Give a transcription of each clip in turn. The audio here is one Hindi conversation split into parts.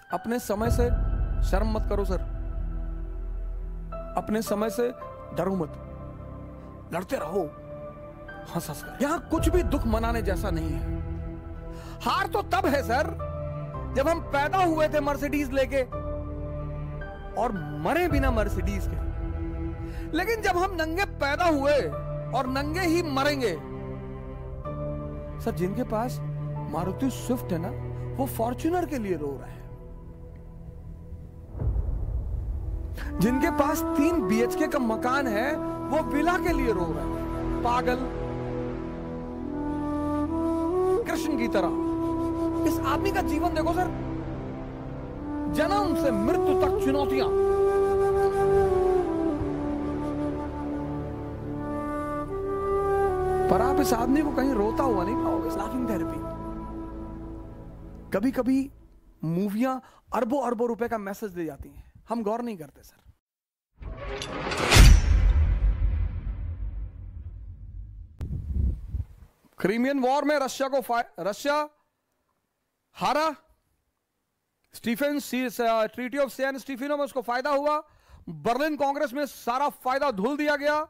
अपने समय से शर्म मत करो सर, अपने समय से डरो मत, लड़ते रहो हंस हंस कर। यहां कुछ भी दुख मनाने जैसा नहीं है। हार तो तब है सर जब हम पैदा हुए थे मर्सिडीज लेके और मरे बिना मर्सिडीज के, लेकिन जब हम नंगे पैदा हुए और नंगे ही मरेंगे। सर जिनके पास मारुति स्विफ्ट है ना, वो फॉर्च्यूनर के लिए रो रहे हैं। जिनके पास 3 BHK का मकान है, वो विला के लिए रो रहे हैं। पागल कृष्ण की तरह इस आदमी का जीवन देखो सर, जन्म से मृत्यु तक चुनौतियां। पर आप इस आदमी को कहीं रोता हुआ नहीं पाओगे। Laughing therapy. कभी कभी मूवियां अरबों अरबों रुपए का मैसेज दे जाती हैं, हम गौर नहीं करते सर। क्रीमियन वॉर में रशिया हारा, Stephen treaty of San Stefano में उसको फायदा हुआ, बर्लिन कांग्रेस में सारा फायदा धुल दिया गया।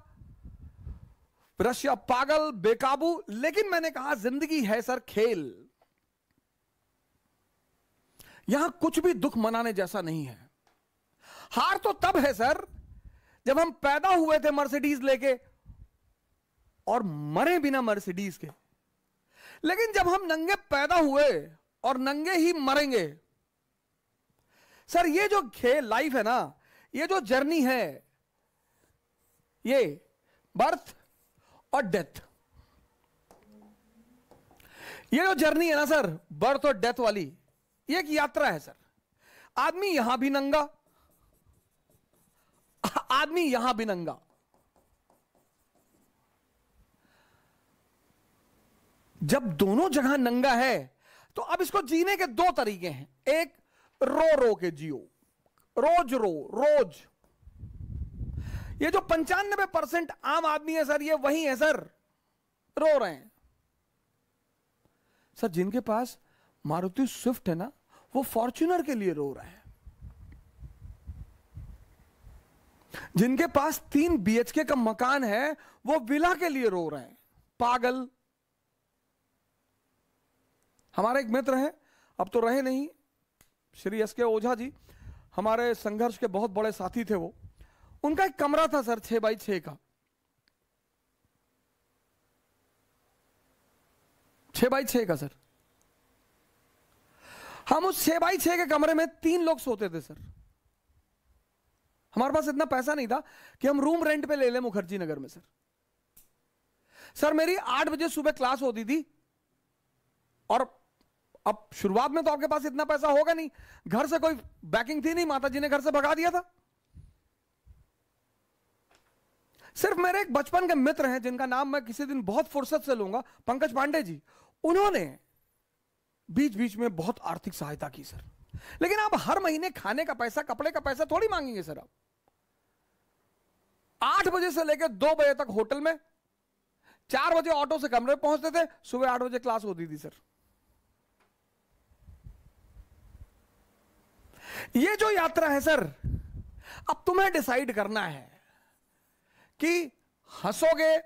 रशिया पागल बेकाबू। लेकिन मैंने कहा जिंदगी है सर खेल, यहां कुछ भी दुख मनाने जैसा नहीं है। हार तो तब है सर जब हम पैदा हुए थे मर्सिडीज लेके और मरे बिना मर्सिडीज के, लेकिन जब हम नंगे पैदा हुए और नंगे ही मरेंगे। सर ये जो खेल लाइफ है ना, ये जो जर्नी है, ये बर्थ और डेथ, ये जो जर्नी है ना सर, बर्थ और डेथ वाली, ये एक यात्रा है सर। आदमी यहां भी नंगा, आदमी यहां भी नंगा। जब दोनों जगह नंगा है तो अब इसको जीने के 2 तरीके हैं। एक, रो रो के जियो, रोज रो रोज। ये जो 95% आम आदमी है सर, ये वही है सर, रो रहे हैं। सर जिनके पास मारुति स्विफ्ट है ना, वो फॉर्च्यूनर के लिए रो रहे हैं। जिनके पास 3 BHK का मकान है, वो विला के लिए रो रहे हैं। पागल। हमारे एक मित्र हैं, अब तो रहे नहीं, श्री SK ओझा जी, हमारे संघर्ष के बहुत बड़े साथी थे वो। उनका एक कमरा था सर 6x6 का, 6x6 का सर। हम उस 6x6 के कमरे में 3 लोग सोते थे सर। हमारे पास इतना पैसा नहीं था कि हम रूम रेंट पे ले लें मुखर्जी नगर में सर। सर मेरी 8 बजे सुबह क्लास होती थी, और अब शुरुआत में तो आपके पास इतना पैसा होगा नहीं, घर से कोई बैकिंग थी नहीं, माता जी ने घर से भगा दिया था। सिर्फ मेरे एक बचपन के मित्र हैं जिनका नाम मैं किसी दिन बहुत फुर्सत से लूंगा, पंकज पांडे जी, उन्होंने बीच बीच में बहुत आर्थिक सहायता की सर। लेकिन आप हर महीने खाने का पैसा, कपड़े का पैसा थोड़ी मांगेंगे सर। आप 8 बजे से लेकर 2 बजे तक होटल में, 4 बजे ऑटो से कमरे पहुंचते थे, सुबह 8 बजे क्लास होती थी सर। ये जो यात्रा है सर, अब तुम्हें डिसाइड करना है कि हंसोगे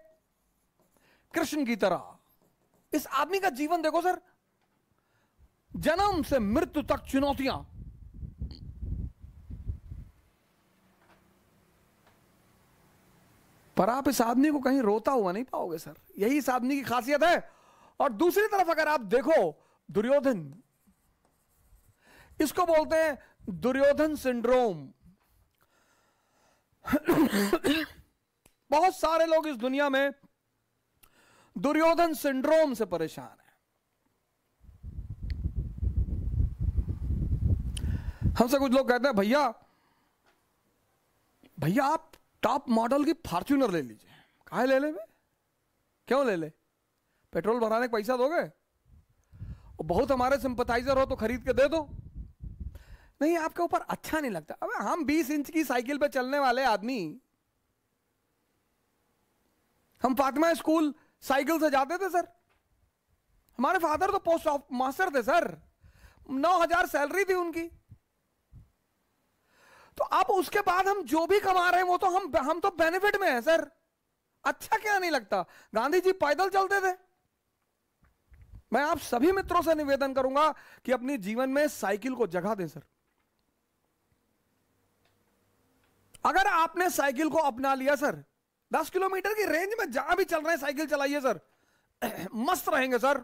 कृष्ण की तरह। इस आदमी का जीवन देखो सर, जन्म से मृत्यु तक चुनौतियां। पर आप इस आदमी को कहीं रोता हुआ नहीं पाओगे सर, यही इस आदमी की खासियत है। और दूसरी तरफ अगर आप देखो दुर्योधन, इसको बोलते हैं दुर्योधन सिंड्रोम। बहुत सारे लोग इस दुनिया में दुर्योधन सिंड्रोम से परेशान हैं। हमसे कुछ लोग कहते हैं भैया भैया आप टॉप मॉडल की फॉर्च्यूनर ले लीजिए। काहे ले ले? क्यों ले ले? पेट्रोल भराने का पैसा दोगे? और बहुत हमारे सिंपथाइजर हो तो खरीद के दे दो। नहीं, आपके ऊपर अच्छा नहीं लगता। अबे हम 20 इंच की साइकिल पे चलने वाले आदमी, हम फातिमा स्कूल साइकिल से जाते थे सर। हमारे फादर तो पोस्ट मास्टर थे सर, 9,000 सैलरी थी उनकी। तो अब उसके बाद हम जो भी कमा रहे हैं वो तो हम तो बेनिफिट में है सर। अच्छा क्या नहीं लगता? गांधी जी पैदल चलते थे। मैं आप सभी मित्रों से निवेदन करूंगा कि अपनी जीवन में साइकिल को जगह दें सर। अगर आपने साइकिल को अपना लिया सर, 10 किलोमीटर की रेंज में जहां भी चल रहे हैं साइकिल चलाइए सर, मस्त रहेंगे सर।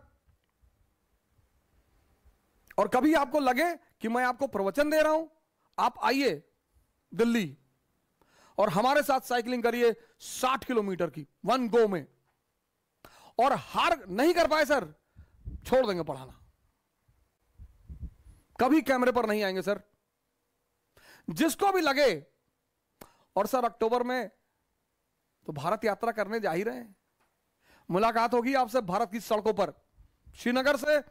और कभी आपको लगे कि मैं आपको प्रवचन दे रहा हूं, आप आइए दिल्ली और हमारे साथ साइकिलिंग करिए 60 किलोमीटर की वन गो में, और हार नहीं कर पाए सर, छोड़ देंगे पढ़ाना, कभी कैमरे पर नहीं आएंगे सर। जिसको भी लगे। और सर अक्टूबर में तो भारत यात्रा करने जा ही रहे हैं, मुलाकात होगी आपसे भारत की सड़कों पर, श्रीनगर से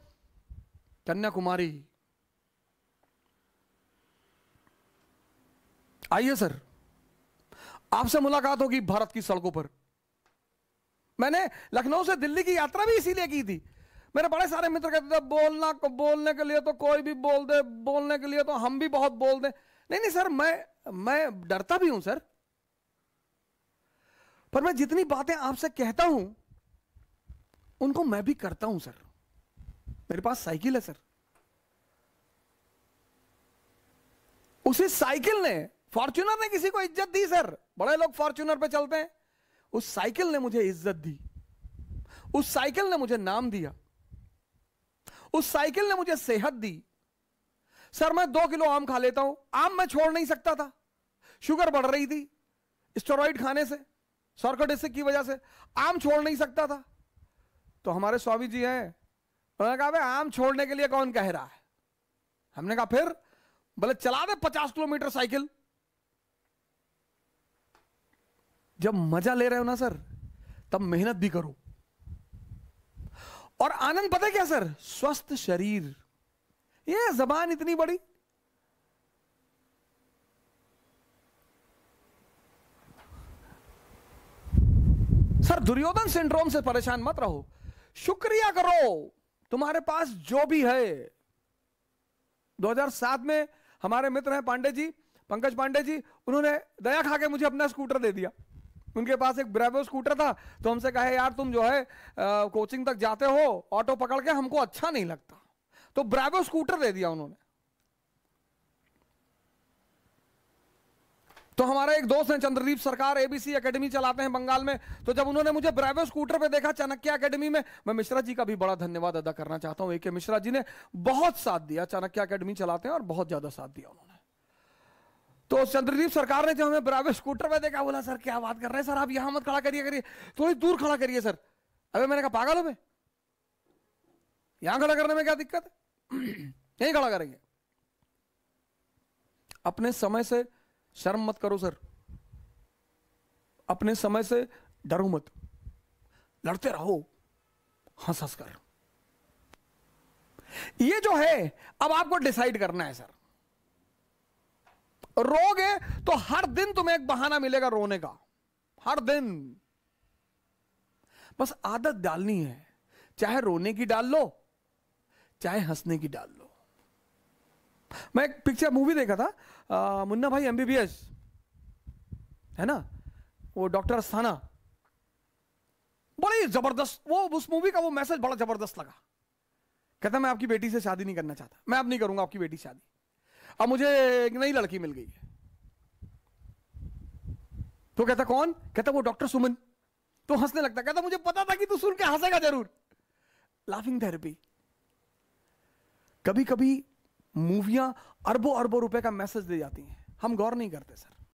कन्याकुमारी। आइए सर, आपसे मुलाकात होगी भारत की सड़कों पर। मैंने लखनऊ से दिल्ली की यात्रा भी इसीलिए की थी। मेरे बड़े सारे मित्र कहते थे बोलने के लिए तो कोई भी बोल दे, बोलने के लिए तो हम भी बहुत बोल दे। नहीं सर, मैं डरता भी हूं सर, पर मैं जितनी बातें आपसे कहता हूं उनको मैं भी करता हूं सर। मेरे पास साइकिल है सर, उसी साइकिल ने, फॉर्च्यूनर ने किसी को इज्जत दी सर। बड़े लोग फॉर्च्यूनर पे चलते हैं, उस साइकिल ने मुझे इज्जत दी, उस साइकिल ने मुझे नाम दिया, उस साइकिल ने मुझे सेहत दी। सर मैं 2 किलो आम खा लेता हूं, आम मैं छोड़ नहीं सकता था, शुगर बढ़ रही थी स्टेरॉइड खाने से, सर्कोडिसिक की वजह से आम छोड़ नहीं सकता था। तो हमारे स्वामी जी हैं, उन्होंने कहा भाई आम छोड़ने के लिए कौन कह रहा है। हमने कहा फिर, बोले चला दे 50 किलोमीटर साइकिल। जब मजा ले रहे हो ना सर, तब मेहनत भी करो। और आनंद पता है क्या सर? स्वस्थ शरीर। ये जबान इतनी बड़ी, सर दुर्योधन सिंड्रोम से परेशान मत रहो, शुक्रिया करो तुम्हारे पास जो भी है। 2007 में हमारे मित्र हैं पांडे जी, पंकज पांडे जी, उन्होंने दया खा के मुझे अपना स्कूटर दे दिया। उनके पास एक ब्रेवो स्कूटर था, तो हमसे कहे यार तुम जो है कोचिंग तक जाते हो ऑटो पकड़ के, हमको अच्छा नहीं लगता, तो ब्रेवो स्कूटर दे दिया उन्होंने। तो हमारे एक दोस्त हैं चंद्रदीप सरकार, एबीसी एकेडमी चलाते हैं बंगाल में, तो जब उन्होंने मुझे ब्रेवो स्कूटर पे देखा चाणक्य एकेडमी में, मैं मिश्रा जी का भी बड़ा धन्यवाद अदा करना चाहता हूं। AK मिश्रा जी ने बहुत साथ दिया, चाणक्य एकेडमी चलाते हैं और बहुत ज्यादा साथ दिया उन्होंने। तो चंद्रदीप सरकार ने जब हमें ब्रेवो स्कूटर पे देखा, बोला सर क्या बात कर रहे हैं सर, आप यहां मत खड़ा करिए, थोड़ी दूर खड़ा करिए सर। अबे मैंने कहा पागल हो मैं, यहां खड़ा करने में क्या दिक्कत है, यहीं खड़ा करेंगे। अपने समय से शर्म मत करो सर, अपने समय से डरो मत, लड़ते रहो हंस हंस कर। ये जो है अब आपको डिसाइड करना है सर। रोगे तो हर दिन तुम्हें एक बहाना मिलेगा रोने का, हर दिन। बस आदत डालनी है, चाहे रोने की डाल लो चाहे हंसने की डाल लो। मैं एक पिक्चर मूवी देखा था, मुन्ना भाई MBBS है ना, वो डॉक्टर अस्थाना, बड़ी जबरदस्त वो, उस मूवी का वो मैसेज बड़ा जबरदस्त लगा। कहता मैं आपकी बेटी से शादी नहीं करना चाहता, मैं अब नहीं करूंगा आपकी बेटी शादी, अब मुझे एक नई लड़की मिल गई है। तो कहता कौन? कहता वो डॉक्टर सुमन। तो हंसने लगता, कहता मुझे पता था कि तू सुन के हंसेगा जरूर। Laughing therapy. कभी कभी मूवियां अरबों अरबों रुपए का मैसेज दे जाती हैं, हम गौर नहीं करते सर।